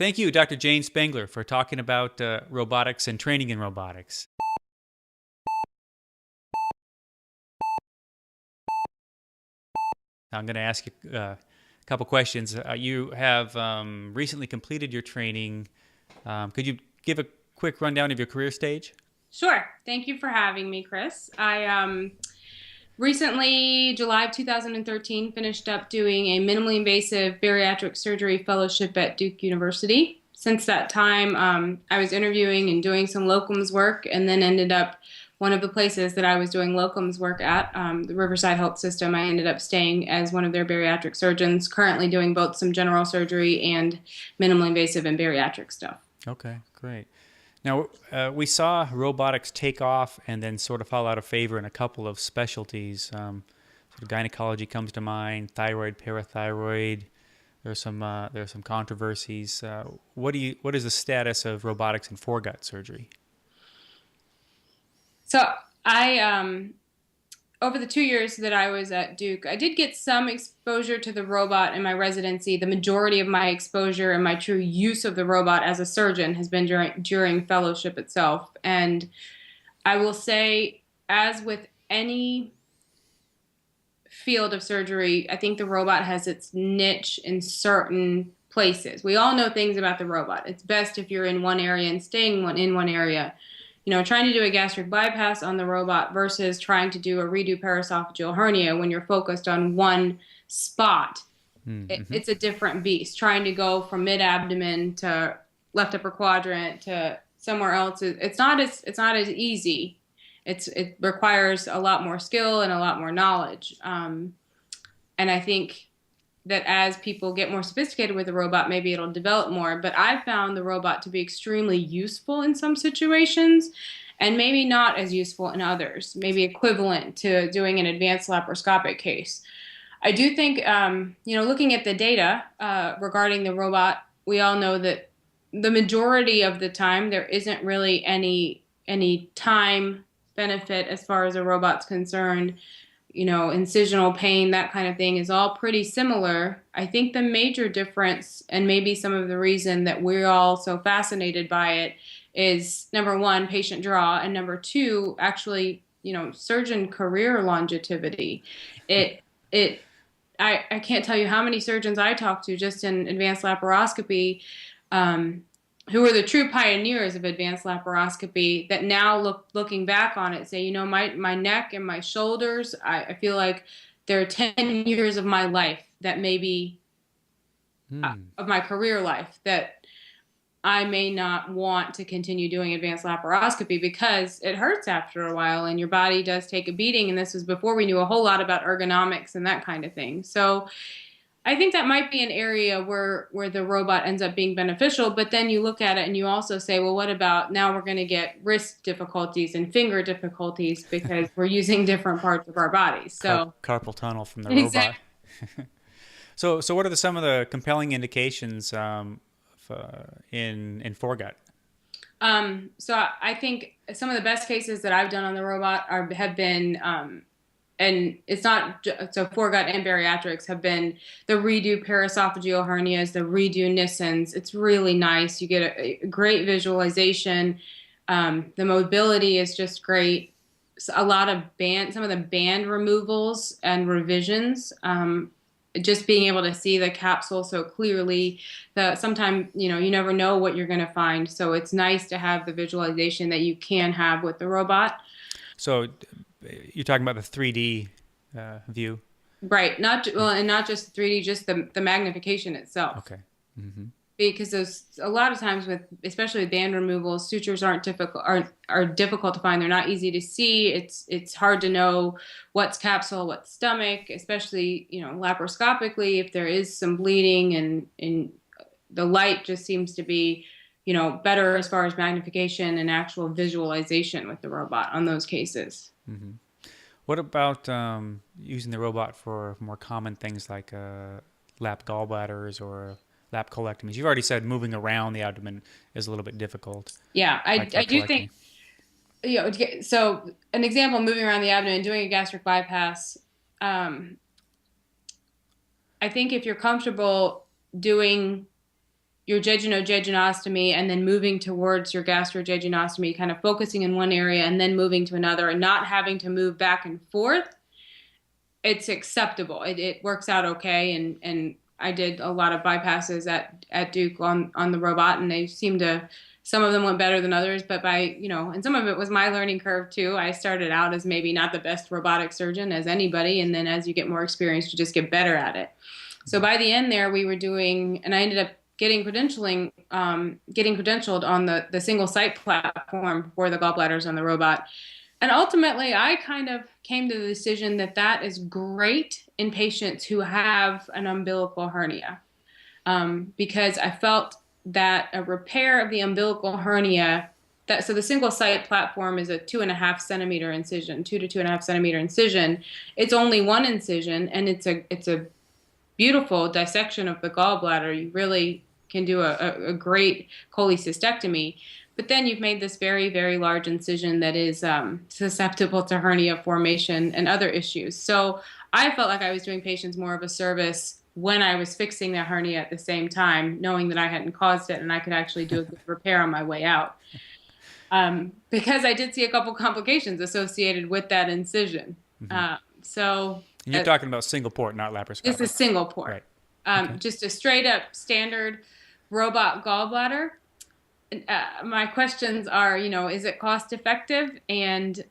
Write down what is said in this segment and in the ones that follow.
Thank you, Dr. Jain-Spangler, for talking about robotics and training in robotics. I'm going to ask you a couple questions. You have recently completed your training. Could you give a quick rundown of your career stage? Sure. Thank you for having me, Chris. I recently, July of 2013, finished up doing a minimally invasive bariatric surgery fellowship at Duke University. Since that time, I was interviewing and doing some locums work, and then ended up one of the places that I was doing locums work at, the Riverside Health System. I ended up staying as one of their bariatric surgeons, currently doing both some general surgery and minimally invasive and bariatric stuff. Okay, great. Now, we saw robotics take off and then sort of fall out of favor in a couple of specialties. Sort of gynecology comes to mind, thyroid, parathyroid. There's some controversies. What is the status of robotics in foregut surgery? So I over the 2 years that I was at Duke, I did get some exposure to the robot in my residency. The majority of my exposure and my true use of the robot as a surgeon has been during fellowship itself. And I will say, as with any field of surgery, I think the robot has its niche in certain places. We all know things about the robot. It's best if you're in one area and staying in one area. Trying to do a gastric bypass on the robot versus trying to do a redo paraesophageal hernia when you're focused on one spot. Mm-hmm. It's a different beast. Trying to go from mid-abdomen to left upper quadrant to somewhere else, it's not as easy. It requires a lot more skill and a lot more knowledge. And I think that as people get more sophisticated with the robot, maybe it'll develop more. But I've found the robot to be extremely useful in some situations and maybe not as useful in others, maybe equivalent to doing an advanced laparoscopic case. I do think, looking at the data regarding the robot, we all know that the majority of the time there isn't really any time benefit as far as a robot's concerned. Incisional pain, that kind of thing is all pretty similar. I think the major difference, and maybe some of the reason that we're all so fascinated by it, is number one, patient draw, and number two, actually, surgeon career longevity. It, it, I can't tell you how many surgeons I talk to just in advanced laparoscopy, who are the true pioneers of advanced laparoscopy that now looking back on it say, my neck and my shoulders, I feel like there are 10 years of my life that maybe of my career life that I may not want to continue doing advanced laparoscopy because it hurts after a while and your body does take a beating. And this was before we knew a whole lot about ergonomics and that kind of thing. So I think that might be an area where the robot ends up being beneficial, but then you look at it and you also say, well, what about now we're going to get wrist difficulties and finger difficulties because we're using different parts of our bodies. So Carpal tunnel from the robot. exactly. So what are some of the compelling indications in foregut? So I think some of the best cases that I've done on the robot have been and it's not so foregut and bariatrics have been the redo paraesophageal hernias, the redo Nissens. It's really nice. You get a great visualization. The mobility is just great. A lot of some of the band removals and revisions. Just being able to see the capsule so clearly that sometimes, you never know what you're going to find. So it's nice to have the visualization that you can have with the robot. So you're talking about the 3D view? Right. And not just 3D, just the magnification itself. Okay. Mm-hmm. Because there's a lot of times especially with band removals, sutures are difficult to find. They're not easy to see. It's hard to know what's capsule, what's stomach, especially, laparoscopically if there is some bleeding and the light just seems to be, better as far as magnification and actual visualization with the robot on those cases. Mm-hmm. What about using the robot for more common things like lap gallbladders or lap colectomies? You've already said moving around the abdomen is a little bit difficult. Yeah, Like I lap do colectomy. think, so an example, moving around the abdomen, doing a gastric bypass, I think if you're comfortable doing your jejunostomy and then moving towards your gastrojejunostomy, kind of focusing in one area and then moving to another and not having to move back and forth, it's acceptable. It works out okay. And I did a lot of bypasses at Duke on the robot, and they seemed to, some of them went better than others, but and some of it was my learning curve too. I started out as maybe not the best robotic surgeon as anybody, and then as you get more experience, you just get better at it. So by the end there, we were doing, and I ended up getting credentialed on the single site platform for the gallbladders on the robot. And ultimately, I kind of came to the decision that that is great in patients who have an umbilical hernia, because I felt that a repair of the umbilical hernia, so the single site platform is a 2.5 centimeter incision, 2 to 2.5 centimeter incision. It's only one incision, and it's a beautiful dissection of the gallbladder. You really can do a great cholecystectomy. But then you've made this very, very large incision that is susceptible to hernia formation and other issues. So I felt like I was doing patients more of a service when I was fixing the hernia at the same time, knowing that I hadn't caused it and I could actually do a good repair on my way out. Because I did see a couple complications associated with that incision. Mm-hmm. So and you're talking about single port, not laparoscopic. This is single port. Right. Okay. Just a straight up standard robot gallbladder. My questions are, is it cost effective, and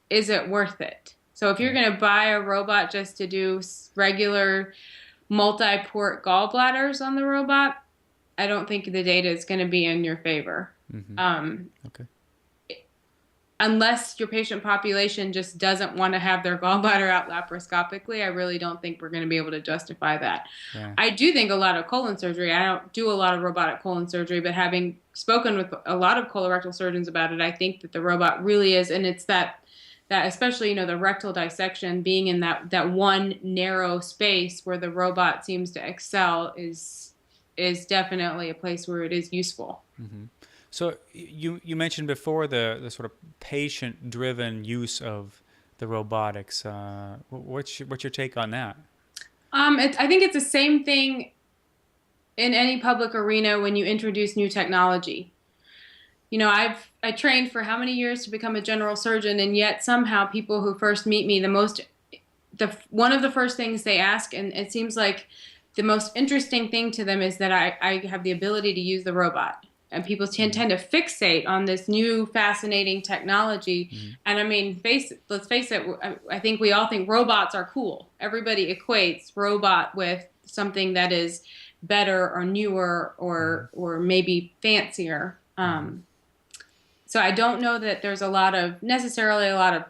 is it worth it? So if you're going to buy a robot just to do regular multi-port gallbladders on the robot, I don't think the data is going to be in your favor. Mm-hmm. Okay. Unless your patient population just doesn't want to have their gallbladder out laparoscopically, I really don't think we're going to be able to justify that. Yeah. I do think a lot of colon surgery, I don't do a lot of robotic colon surgery, but having spoken with a lot of colorectal surgeons about it, I think that the robot really is, and it's that especially, the rectal dissection, being in that one narrow space where the robot seems to excel is definitely a place where it is useful. Mm-hmm. So you mentioned before the sort of patient-driven use of the robotics. What's your take on that? I think it's the same thing in any public arena when you introduce new technology. I trained for how many years to become a general surgeon, and yet somehow people who first meet me, one of the first things they ask, and it seems like the most interesting thing to them, is that I have the ability to use the robot. And people tend to fixate on this new fascinating technology. Mm-hmm. And I mean, let's face it, I think we all think robots are cool. Everybody equates robot with something that is better or newer or maybe fancier. So I don't know that there's necessarily a lot of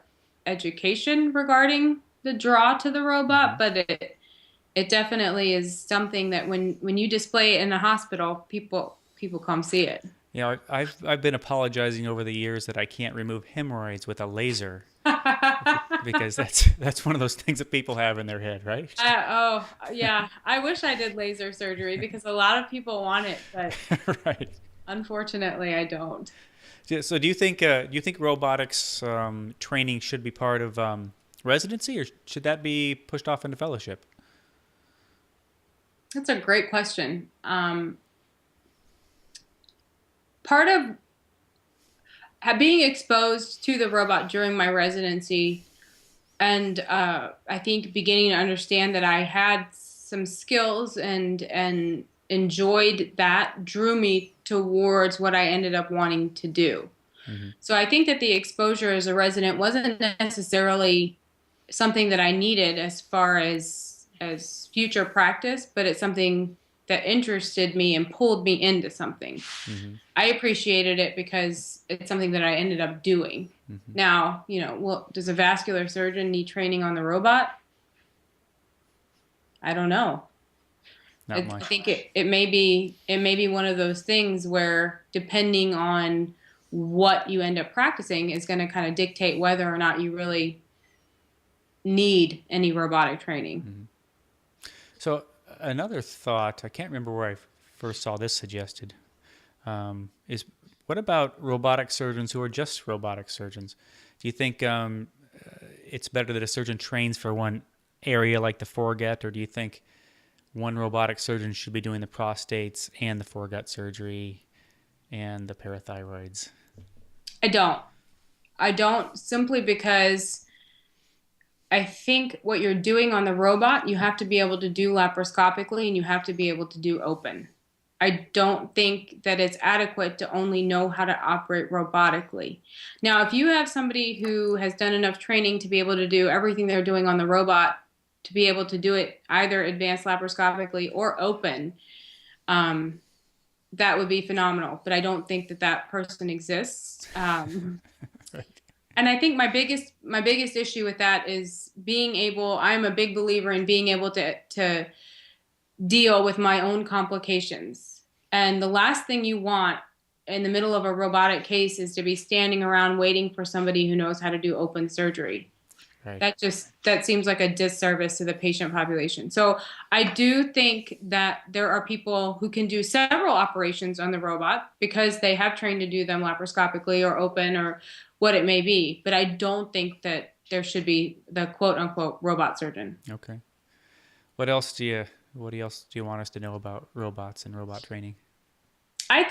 education regarding the draw to the robot, but it definitely is something that when you display it in a hospital, people come see it. I've been apologizing over the years that I can't remove hemorrhoids with a laser because that's one of those things that people have in their head, right? Yeah. I wish I did laser surgery because a lot of people want it, but right. Unfortunately, I don't. So do you think robotics training should be part of residency, or should that be pushed off into fellowship? That's a great question. Part of being exposed to the robot during my residency, and I think beginning to understand that I had some skills and enjoyed that, drew me towards what I ended up wanting to do. Mm-hmm. So I think that the exposure as a resident wasn't necessarily something that I needed as far as future practice, but it's something that interested me and pulled me into something. Mm-hmm. I appreciated it because it's something that I ended up doing. Mm-hmm. Now, does a vascular surgeon need training on the robot? I don't know. Not much. I think it may be one of those things where, depending on what you end up practicing, is going to kind of dictate whether or not you really need any robotic training. Mm-hmm. So another thought, I can't remember where I first saw this suggested, is what about robotic surgeons who are just robotic surgeons? Do you think it's better that a surgeon trains for one area like the foregut, or do you think one robotic surgeon should be doing the prostates and the foregut surgery and the parathyroids? I don't simply because I think what you're doing on the robot, you have to be able to do laparoscopically and you have to be able to do open. I don't think that it's adequate to only know how to operate robotically. Now, if you have somebody who has done enough training to be able to do everything they're doing on the robot, to be able to do it either advanced laparoscopically or open, that would be phenomenal. But I don't think that that person exists. Right. And I think my biggest issue with that is being able. I'm a big believer in being able to deal with my own complications. And the last thing you want in the middle of a robotic case is to be standing around waiting for somebody who knows how to do open surgery. Right. That seems like a disservice to the patient population. So I do think that there are people who can do several operations on the robot because they have trained to do them laparoscopically or open or what it may be. But I don't think that there should be the quote unquote robot surgeon. Okay. What else do you want us to know about robots and robot training? I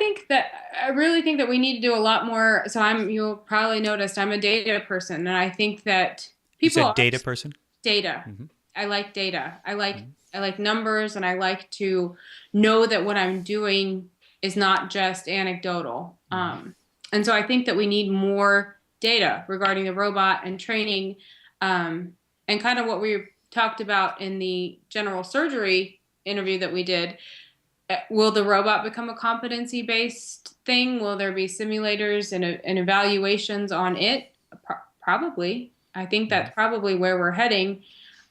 really think that we need to do a lot more. So you'll probably noticed I'm a data person, and I think that people. You said data person? Data. Mm-hmm. I like data. I like numbers, and I like to know that what I'm doing is not just anecdotal. And so I think that we need more data regarding the robot and training, and kind of what we talked about in the general surgery interview that we did. Will the robot become a competency-based thing? Will there be simulators and evaluations on it? Probably. I think that's probably where we're heading.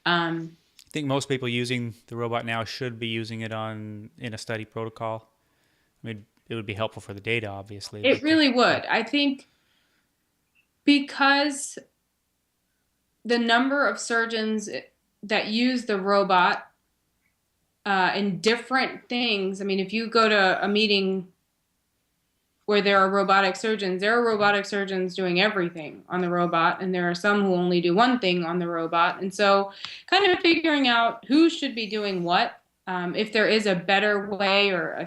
I think most people using the robot now should be using it in a study protocol. I mean, it would be helpful for the data, obviously. It really would. I think because the number of surgeons that use the robot in different things. I mean, if you go to a meeting where there are robotic surgeons, there are robotic surgeons doing everything on the robot, and there are some who only do one thing on the robot. And so kind of figuring out who should be doing what, if there is a better way or,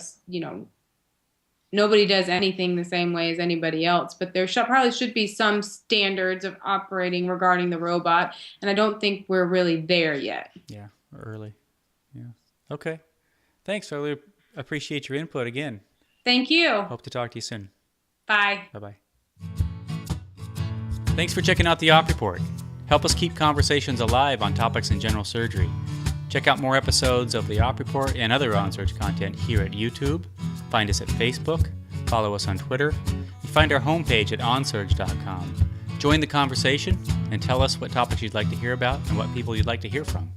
nobody does anything the same way as anybody else, but there probably should be some standards of operating regarding the robot, and I don't think we're really there yet. Yeah, early. Yeah. Okay. Thanks. I really appreciate your input again. Thank you. Hope to talk to you soon. Bye. Bye-bye. Thanks for checking out the Op Report. Help us keep conversations alive on topics in general surgery. Check out more episodes of the Op Report and other OnSurge content here at YouTube. Find us at Facebook. Follow us on Twitter. And find our homepage at onsurge.com. Join the conversation and tell us what topics you'd like to hear about and what people you'd like to hear from.